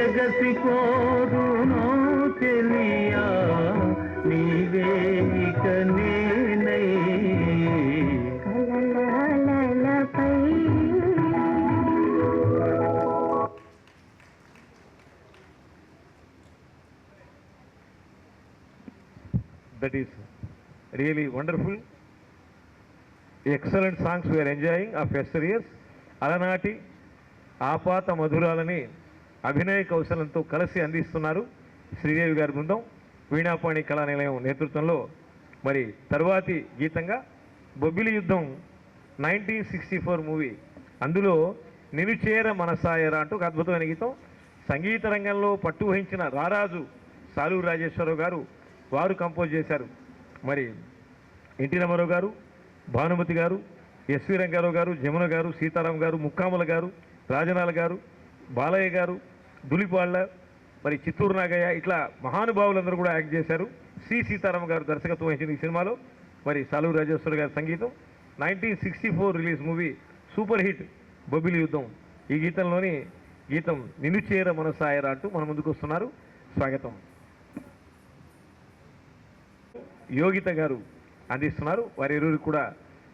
ఎగసి కోరునో తెలియా నీవే ఇక నేనై కలలలలపై That is really wonderful. Excellent songs we are enjoying of yesteryears. అలనాటి ఆపాత మధురాలని అభినయ కౌశలంతో కలిసి అందిస్తున్నారు శ్రీదేవి గారి బృందం వీణాపాణి కళానిలయం నేతృత్వంలో. మరి తరువాతి గీతంగా బొబ్బిలి యుద్ధం 1964 మూవీ, అందులో నినుచేర మనసాయరా అంటూ ఒక అద్భుతమైన గీతం. సంగీత రంగంలో పట్టు వహించిన రారాజు సాలూరు రాజేశ్వరరావు గారు వారు కంపోజ్ చేశారు. మరి ఎన్టీ రామారావు గారు, భానుమతి గారు, ఎస్వి రంగారావు గారు, జమున గారు, సీతారాం గారు, ముక్కాముల గారు, రాజనాల గారు, బాలయ్య గారు, దులిపాళ్ళ, మరి చిత్తూరు నాగయ్య, ఇట్లా మహానుభావులందరూ కూడా యాక్ట్ చేశారు. సి సీతారాం గారు దర్శకత్వం వహించిన ఈ సినిమాలో మరి సాలూరు రాజేశ్వర గారి సంగీతం. 1964 release movie super hit Bobbili యుద్ధం. ఈ గీతంలోని గీతం నినుచేర మనసాయరా అంటూ మన ముందుకు వస్తున్నారు. స్వాగతం. యోగిత గారు అందిస్తున్నారు. వారి ఇరువురికి కూడా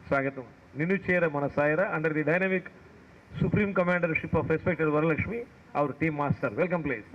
స్వాగతం. నినుచేర మనసాయరా under the dynamic supreme commandership of respected Varalakshmi, our team master. Welcome please.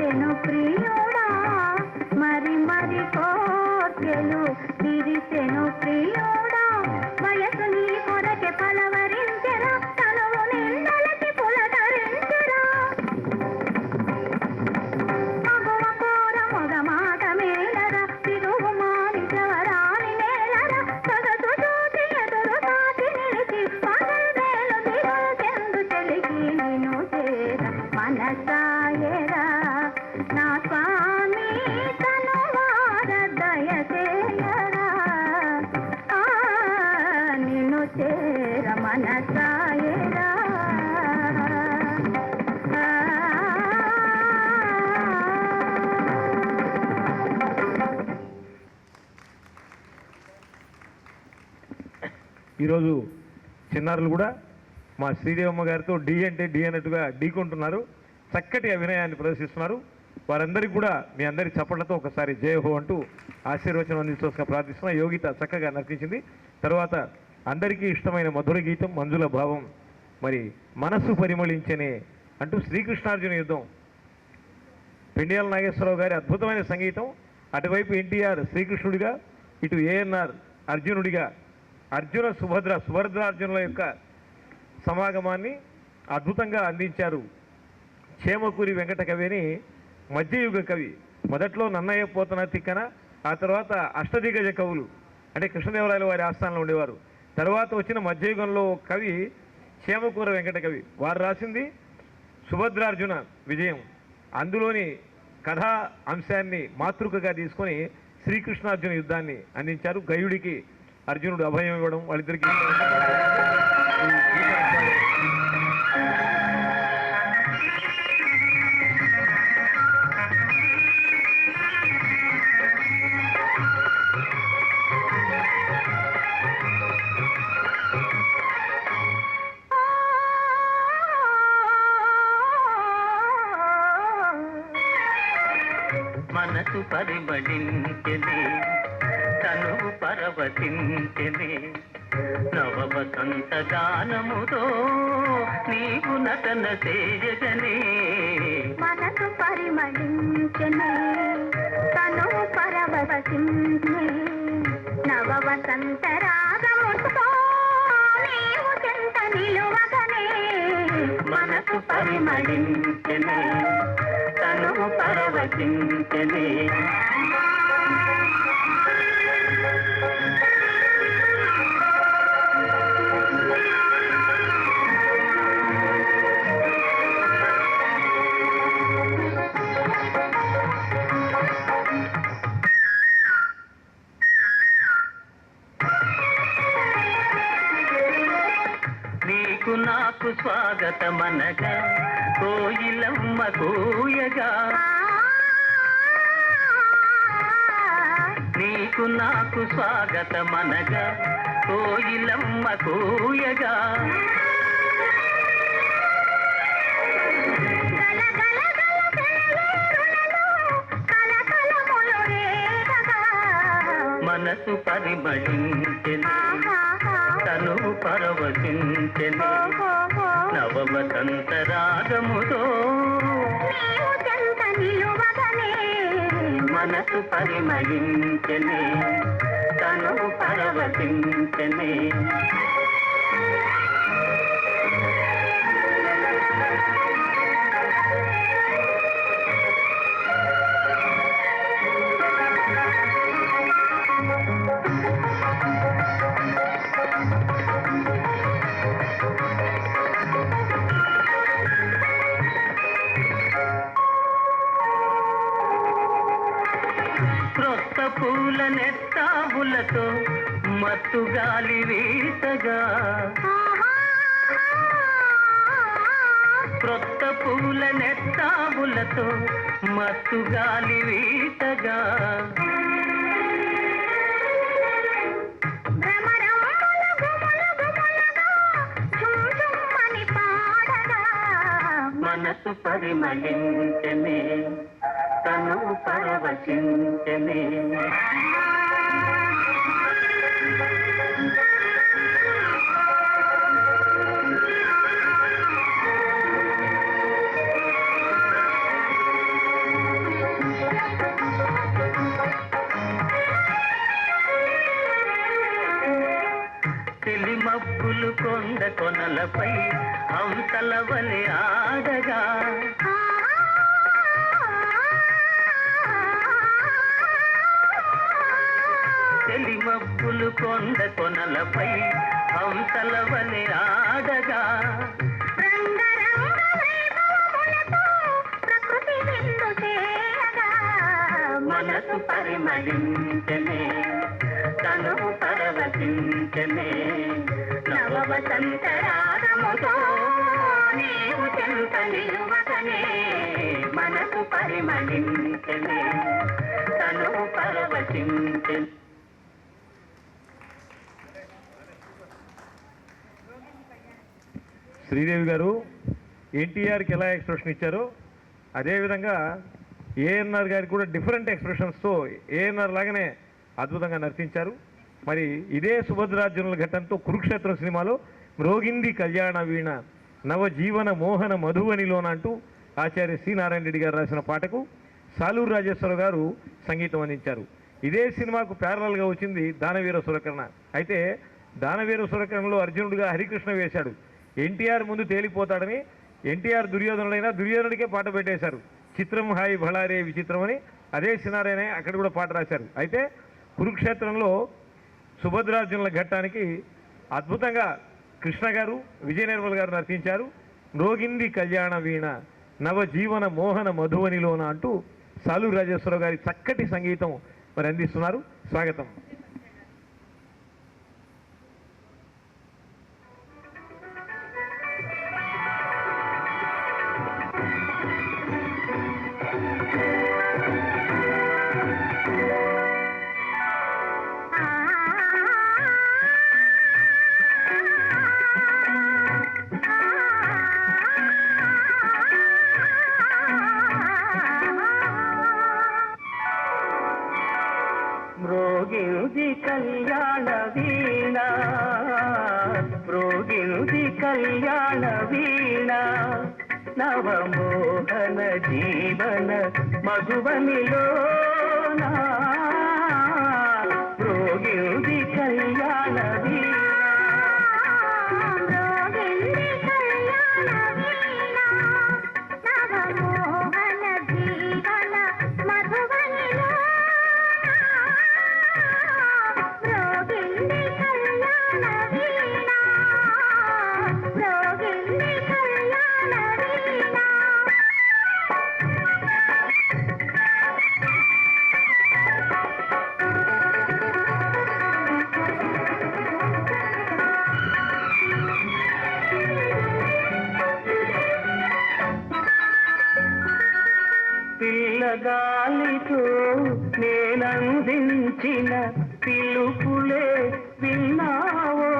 విరిసెను ప్రియుడా మరి మరి కోర్కెలు విరిసెను ప్రియుడా వయసు నీ కొరకే పలవరించెరా తనువు నిందలకి పులకరించెరా మగువ కోర మొగ మాట మేలరా తిరుగు మాని జవరాని నేలరా సొగసు చూసి ఎదురు సాటి నిలిచి పగలు వేలు తిరుగు చెందు చెలికి నిన్ను చేర మనసాయరా నా స్వామి తనువార దయచేయరా నిన్ను చేర మనసాయరా ఈరోజు చిన్నారులు కూడా మా శ్రీదేవమ్మ గారితో డి అంటే డి అన్నట్టుగా ఢీకొంటున్నారు. చక్కటి అభినయాన్ని ప్రదర్శిస్తున్నారు. వారందరికీ కూడా మీ అందరి చప్పట్లతో ఒకసారి జయ హో అంటూ ఆశీర్వచనం అందించవలసిన ప్రార్థిస్తున్నా. యోగిత చక్కగా నర్తించింది. తర్వాత అందరికీ ఇష్టమైన మధుర గీతం మంజుల భావం మరి మనసు పరిమళించనే అంటూ శ్రీకృష్ణార్జున యుద్ధం, పెండియాల నాగేశ్వరరావు గారి అద్భుతమైన సంగీతం. అటువైపు ఎన్టీఆర్ శ్రీకృష్ణుడిగా, ఇటు ఏఎన్ఆర్ అర్జునుడిగా, అర్జున సుభద్రార్జునుల యొక్క సమాగమాన్ని అద్భుతంగా అందించారు. చేమకూరి వెంకట కవి అని మధ్యయుగ కవి. మొదట్లో నన్నయ్య పోతన తిక్కన, ఆ తర్వాత అష్టదిగ్గజ కవులు అంటే కృష్ణదేవరాయల వారి ఆస్థానంలో ఉండేవారు. తర్వాత వచ్చిన మధ్యయుగంలో కవి చేమకూర వెంకట కవి. వారు రాసింది సుభద్రార్జున విజయం. అందులోని కథా అంశాన్ని మాతృకగా తీసుకొని శ్రీకృష్ణార్జున యుద్ధాన్ని అందించారు. గయుడికి అర్జునుడు అభయం ఇవ్వడం, వాళ్ళిద్దరికి మనసు పరిమళించెనే తనువు పరవశించెనే నవ వసంత గానముతో నీవు నటన చేయగనే మనసు పరిమళించెనే తనువు పరవశించెనే నవ వసంత రాగముతో నీవు చెంత నిలువగనే మనసు పరిమళించెనే తనువు పరవశించెనే నీకు నాకు స్వాగతమనగా కోయిలమ్మ కూయగా నీకు నాకు స్వాగతమనగా కోయిలమ్మ కూయగా మనసు పరిమళించెనే తనువు పరవశించెనే నవ వసంత రాగముతో మనసు పరిమళించెనే తనువు పరవశించెనే క్రొత్త పూల నెత్తాబులతో మత్తు గాలి వీసగా క్రొత్త పూల నెత్తాబులతో మత్తు గాలి వీసగా మనసు పరిమళించెనే తనువు పరవశించెనే కొనలపై హంసల వలె ఆడగా తెలిమబ్బులు కొండ కొనలపై హంసల వలె ఆడగా మనసు పరిమళించనే తను పరవశించనే నవ వసంత రాగముతో నీవు చెంత నిలువకనే మనసు పరిమళించనే తను పరవశించనే. శ్రీదేవి గారు ఎన్టీఆర్కి ఎలా ఎక్స్ప్రెషన్ ఇచ్చారో అదేవిధంగా ఏఎన్ఆర్ గారికి కూడా డిఫరెంట్ ఎక్స్ప్రెషన్స్తో ఏఎన్ఆర్ లాగానే అద్భుతంగా నర్తించారు. మరి ఇదే సుభద్రార్జునుల ఘట్టంతో కురుక్షేత్రం సినిమాలో మ్రోగింది కళ్యాణ వీణ నవజీవన మోహన మధువనిలోన అంటూ ఆచార్య సి నారాయణ రెడ్డి గారు రాసిన పాటకు సాలూరు రాజేశ్వరరావు గారు సంగీతం అందించారు. ఇదే సినిమాకు ప్యారలల్గా వచ్చింది దానవీర సురకర్ణ. అయితే దానవీర సురకర్ణలో అర్జునుడిగా హరికృష్ణ వేశాడు. ఎన్టీఆర్ ముందు తేలిపోతాడని ఎన్టీఆర్ దుర్యోధనుడైనా దుర్యోధనుడికే పాట పెట్టేశారు. చిత్రం హాయి భళారే విచిత్రం అని అదే సినారేనే అక్కడ కూడా పాట రాశారు. అయితే కురుక్షేత్రంలో సుభద్రార్జునుల ఘట్టానికి అద్భుతంగా కృష్ణ గారు విజయ నిర్మల్ గారు నర్తించారు. మ్రోగింది కళ్యాణ వీణ నవజీవన మోహన మధువనిలోన అంటూ సాలూరు రాజేశ్వరరావు గారి చక్కటి సంగీతం మరి అందిస్తున్నారు. స్వాగతం. మ్రోగింది కళ్యాణ వీణ మ్రోగింది కళ్యాణ వీణ నవమోహన జీవన మధువనిలోన మ్రోగింది కళ్యాణ వీణ పిల్లగాలితో నేనందించిన పిలుపులే విన్నావో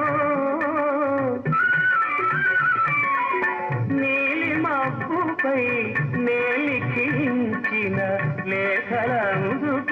నీలి మబ్బుపై నేలిఖించిన లేఖలందుకున్నావో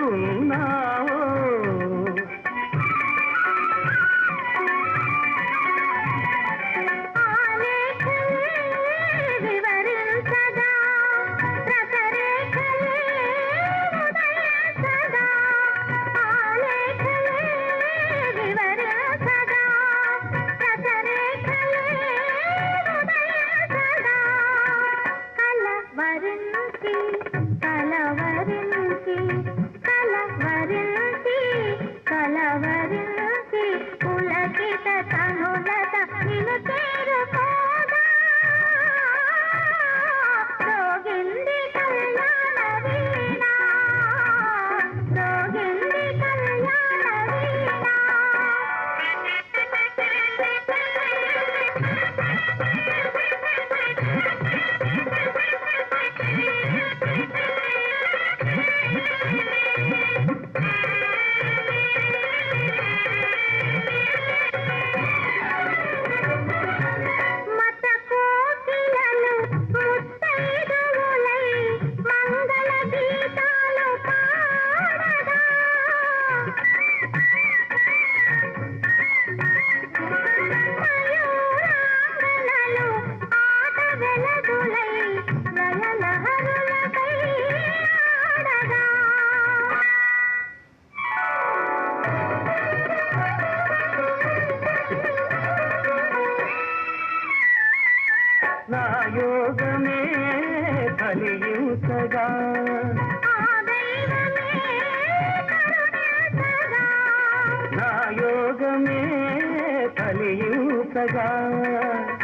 కరుణించగా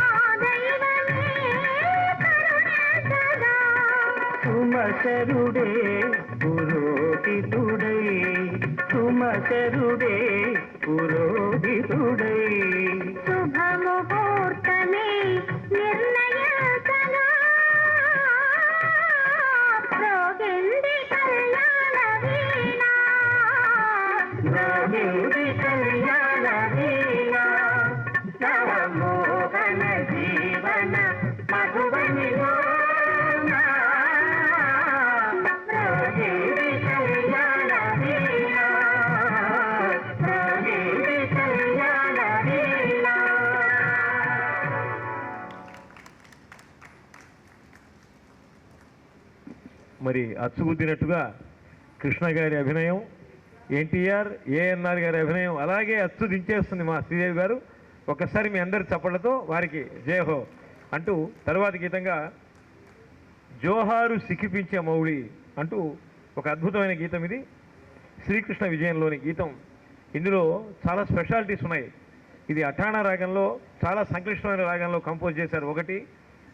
ఆ దైవమే కరుణించగా సుమశరుడే పురోహితుడై సుమశరుడే పురోహితుడై శుభముహూర్తమే నిర్ణయించగా ప్రోగింది కళ్యాణ వీణ మ్రోగింది కళ్యాణ వీణ నవమోహన జీవన మధువనిలోన మ్రోగింది కళ్యాణ వీణ మ్రోగింది కళ్యాణ వీణ. మరి అచ్చుగుద్దినట్టుగా కృష్ణ గారి అభినయం, ఎన్టీఆర్ ఏఎన్ఆర్ గారి అభినయం అలాగే అచ్చు దించేస్తుంది మా శ్రీదేవి గారు. ఒక్కసారి మీ అందరి చప్పట్లతో వారికి జయహో అంటూ తరువాతి గీతంగా జోహారు సిక్కిపించే మౌళి అంటూ ఒక అద్భుతమైన గీతం ఇది. శ్రీకృష్ణ విజయంలోని గీతం. ఇందులో చాలా స్పెషాలిటీస్ ఉన్నాయి. ఇది అఠాణా రాగంలో చాలా సంక్లిష్టమైన రాగంలో కంపోజ్ చేశారు ఒకటి.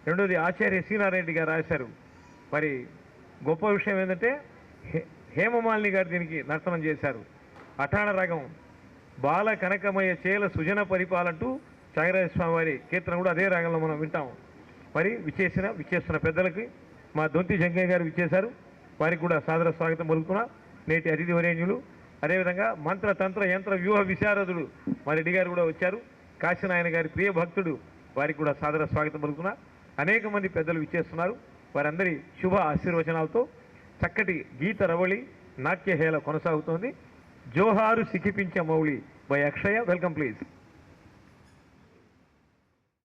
రెండోది ఆచార్య శ్రీనారాయణ గారు రాశారు. మరి గొప్ప విషయం ఏంటంటే హేమమాలిని గారు దీనికి నర్తనం చేశారు. అఠాణ రాగం బాల కనకమయ చేల సుజన పరిపాలంటూ త్యాగరాజ స్వామి వారి కీర్తన కూడా అదే రాగంలో మనం వింటాం. మరి విచ్చేస్తున్న పెద్దలకి మా దొంతి జంగయ్య గారు విచ్చేశారు. వారికి కూడా సాదర స్వాగతం పలుకుతున్నా. నేటి అతిథి వరేణ్యులు, అదేవిధంగా మంత్ర తంత్ర యంత్ర వ్యూహ విశారదుడు మా రెడ్డి గారు కూడా వచ్చారు. కాశీనాయన గారి ప్రియ భక్తుడు, వారికి కూడా సాదర స్వాగతం పలుకుతున్నా. అనేక మంది పెద్దలు విచ్చేస్తున్నారు. వారందరి శుభ ఆశీర్వచనాలతో చక్కటి గీత రవళి నాట్యహేళ కొనసాగుతోంది. జోహారు సిక్కిపించే మౌళి బై అక్షయ. Welcome please.